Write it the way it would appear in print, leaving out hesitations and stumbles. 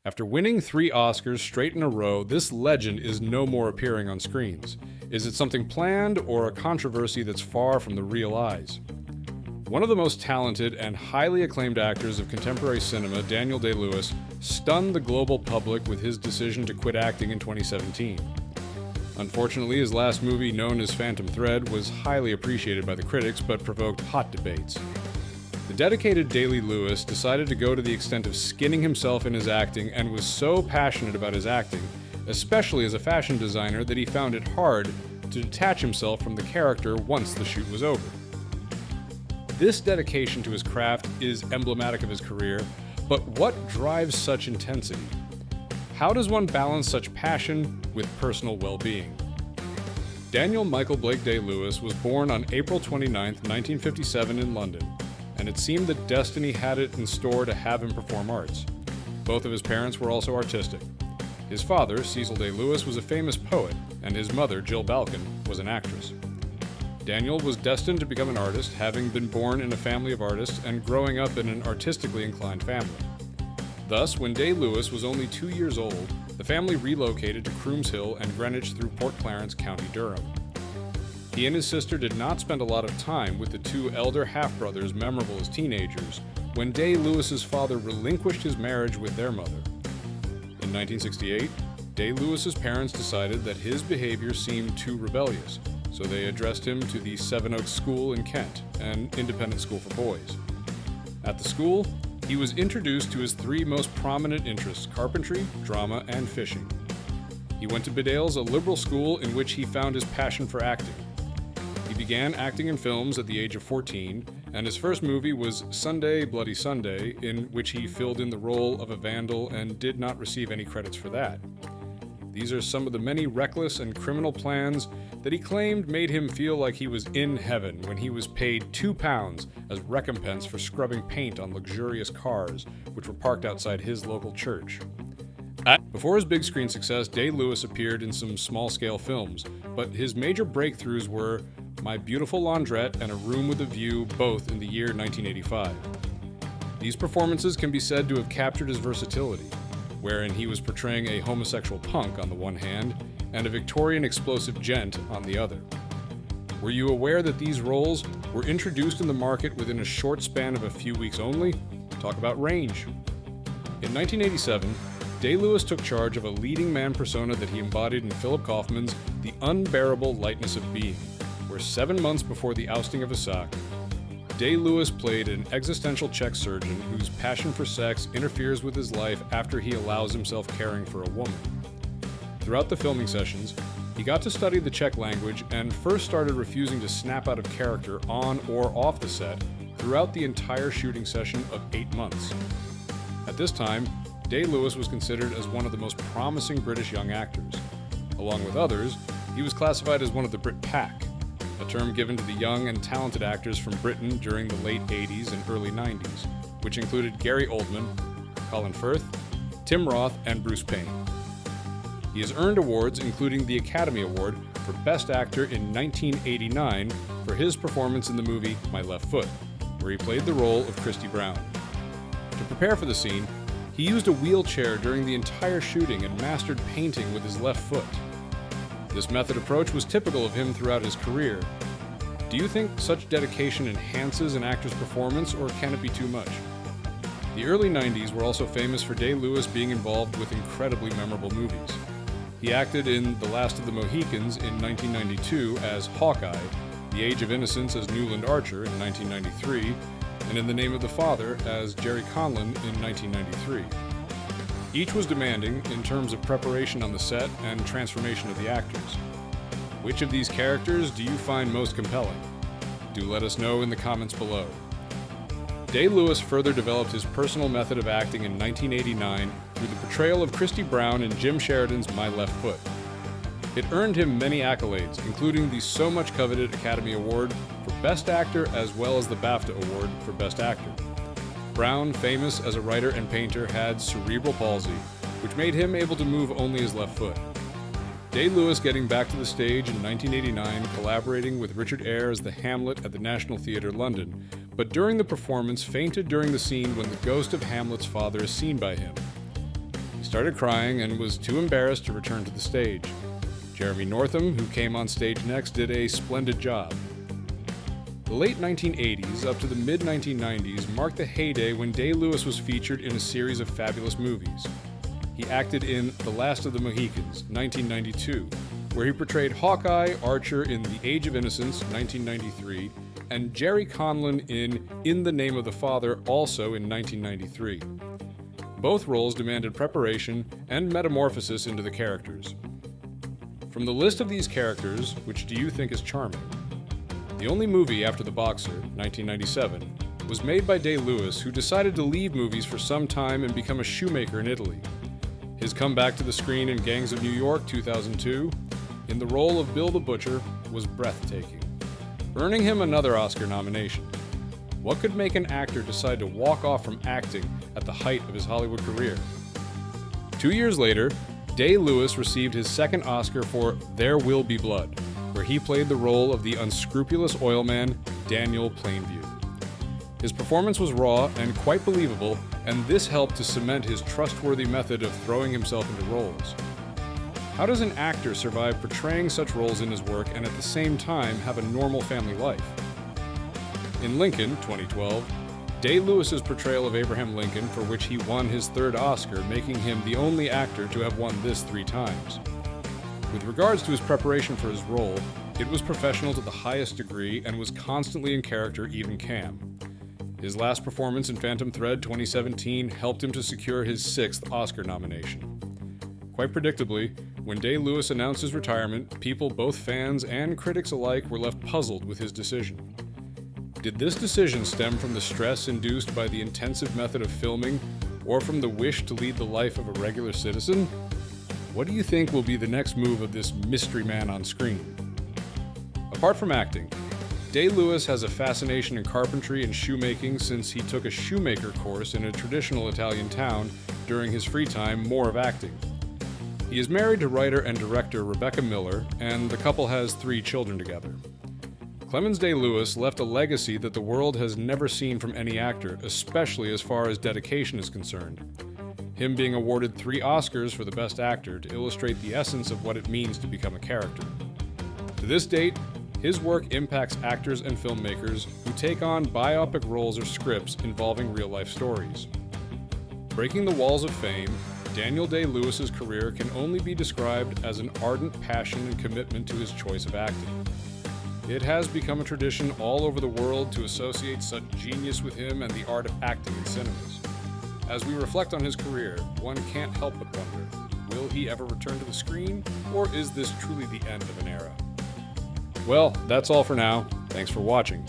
After winning 3 Oscars straight in a row, this legend is no more appearing on screens. Is it something planned or a controversy that's far from the real eyes? One of the most talented and highly acclaimed actors of contemporary cinema, Daniel Day-Lewis, stunned the global public with his decision to quit acting in 2017. Unfortunately, his last movie, known as Phantom Thread, was highly appreciated by the critics but provoked hot debates. The dedicated Day-Lewis decided to go to the extent of skinning himself in his acting and was so passionate about his acting, especially as a fashion designer, that he found it hard to detach himself from the character once the shoot was over. This dedication to his craft is emblematic of his career, but what drives such intensity? How does one balance such passion with personal well-being? Daniel Michael Blake Day-Lewis was born on April 29, 1957 in London, and it seemed that destiny had it in store to have him perform arts. Both of his parents were also artistic. His father, Cecil Day-Lewis, was a famous poet, and his mother, Jill Balkin, was an actress. Daniel was destined to become an artist, having been born in a family of artists and growing up in an artistically inclined family. Thus, when Day-Lewis was only 2 years old, the family relocated to Crooms Hill and Greenwich through Port Clarence, County Durham. He and his sister did not spend a lot of time with the 2 elder half-brothers memorable as teenagers when Day-Lewis's father relinquished his marriage with their mother. In 1968, Day-Lewis's parents decided that his behavior seemed too rebellious, so they addressed him to the Sevenoaks School in Kent, an independent school for boys. At the school, he was introduced to his 3 most prominent interests: carpentry, drama, and fishing. He went to Bedales, a liberal school in which he found his passion for acting. He began acting in films at the age of 14, and his first movie was Sunday, Bloody Sunday, in which he filled in the role of a vandal and did not receive any credits for that. These are some of the many reckless and criminal plans that he claimed made him feel like he was in heaven when he was paid £2 as recompense for scrubbing paint on luxurious cars, which were parked outside his local church. Before his big screen success, Day-Lewis appeared in some small-scale films, but his major breakthroughs were My Beautiful Laundrette and A Room with a View, both in the year 1985. These performances can be said to have captured his versatility, wherein he was portraying a homosexual punk on the one hand and a Victorian explosive gent on the other. Were you aware that these roles were introduced in the market within a short span of a few weeks only? Talk about range. In 1987, Day-Lewis took charge of a leading man persona that he embodied in Philip Kaufman's The Unbearable Lightness of Being, where 7 months before the ousting of Isaac, Day-Lewis played an existential Czech surgeon whose passion for sex interferes with his life after he allows himself caring for a woman. Throughout the filming sessions, he got to study the Czech language and first started refusing to snap out of character on or off the set throughout the entire shooting session of 8 months. At this time, Day-Lewis was considered as one of the most promising British young actors. Along with others, he was classified as one of the Brit Pack, a term given to the young and talented actors from Britain during the late 80s and early 90s, which included Gary Oldman, Colin Firth, Tim Roth, and Bruce Payne. He has earned awards including the Academy Award for Best Actor in 1989 for his performance in the movie My Left Foot, where he played the role of Christy Brown. To prepare for the scene, he used a wheelchair during the entire shooting and mastered painting with his left foot. This method approach was typical of him throughout his career. Do you think such dedication enhances an actor's performance, or can it be too much? The early 90s were also famous for Day-Lewis being involved with incredibly memorable movies. He acted in The Last of the Mohicans in 1992 as Hawkeye, The Age of Innocence as Newland Archer in 1993, and In the Name of the Father as Jerry Conlon in 1993. Each was demanding in terms of preparation on the set and transformation of the actors. Which of these characters do you find most compelling? Do let us know in the comments below. Day-Lewis further developed his personal method of acting in 1989 through the portrayal of Christy Brown in Jim Sheridan's My Left Foot. It earned him many accolades, including the so much coveted Academy Award for Best Actor as well as the BAFTA Award for Best Actor. Brown, famous as a writer and painter, had cerebral palsy, which made him able to move only his left foot. Day-Lewis getting back to the stage in 1989, collaborating with Richard Eyre as the Hamlet at the National Theatre, London, but during the performance fainted during the scene when the ghost of Hamlet's father is seen by him. started crying and was too embarrassed to return to the stage. Jeremy Northam, who came on stage next, did a splendid job. The late 1980s up to the mid-1990s marked the heyday when Day-Lewis was featured in a series of fabulous movies. He acted in The Last of the Mohicans, 1992, where he portrayed Hawkeye, Archer in The Age of Innocence, 1993, and Jerry Conlon in the Name of the Father, also in 1993. Both roles demanded preparation and metamorphosis into the characters. From the list of these characters, which do you think is charming? The only movie after The Boxer, 1997, was made by Day-Lewis, who decided to leave movies for some time and become a shoemaker in Italy. His comeback to the screen in Gangs of New York, 2002, in the role of Bill the Butcher, was breathtaking, earning him another Oscar nomination. What could make an actor decide to walk off from acting at the height of his Hollywood career? 2 years later, Day-Lewis received his second Oscar for There Will Be Blood, where he played the role of the unscrupulous oilman Daniel Plainview. His performance was raw and quite believable, and this helped to cement his trustworthy method of throwing himself into roles. How does an actor survive portraying such roles in his work and at the same time have a normal family life? In Lincoln, 2012, Day-Lewis's portrayal of Abraham Lincoln, for which he won his third Oscar, making him the only actor to have won this 3 times. With regards to his preparation for his role, it was professional to the highest degree and was constantly in character, even Cam. His last performance in Phantom Thread 2017 helped him to secure his 6th Oscar nomination. Quite predictably, when Day-Lewis announced his retirement, people, both fans and critics alike, were left puzzled with his decision. Did this decision stem from the stress induced by the intensive method of filming, or from the wish to lead the life of a regular citizen? What do you think will be the next move of this mystery man on screen? Apart from acting, Day-Lewis has a fascination in carpentry and shoemaking since he took a shoemaker course in a traditional Italian town during his free time, more of acting. He is married to writer and director Rebecca Miller, and the couple has 3 children together. Clemens Day-Lewis left a legacy that the world has never seen from any actor, especially as far as dedication is concerned. Him being awarded 3 Oscars for the Best Actor to illustrate the essence of what it means to become a character. To this date, his work impacts actors and filmmakers who take on biopic roles or scripts involving real-life stories. Breaking the walls of fame, Daniel Day-Lewis's career can only be described as an ardent passion and commitment to his choice of acting. It has become a tradition all over the world to associate such genius with him and the art of acting in cinemas. As we reflect on his career, one can't help but wonder, will he ever return to the screen, or is this truly the end of an era? Well, that's all for now. Thanks for watching.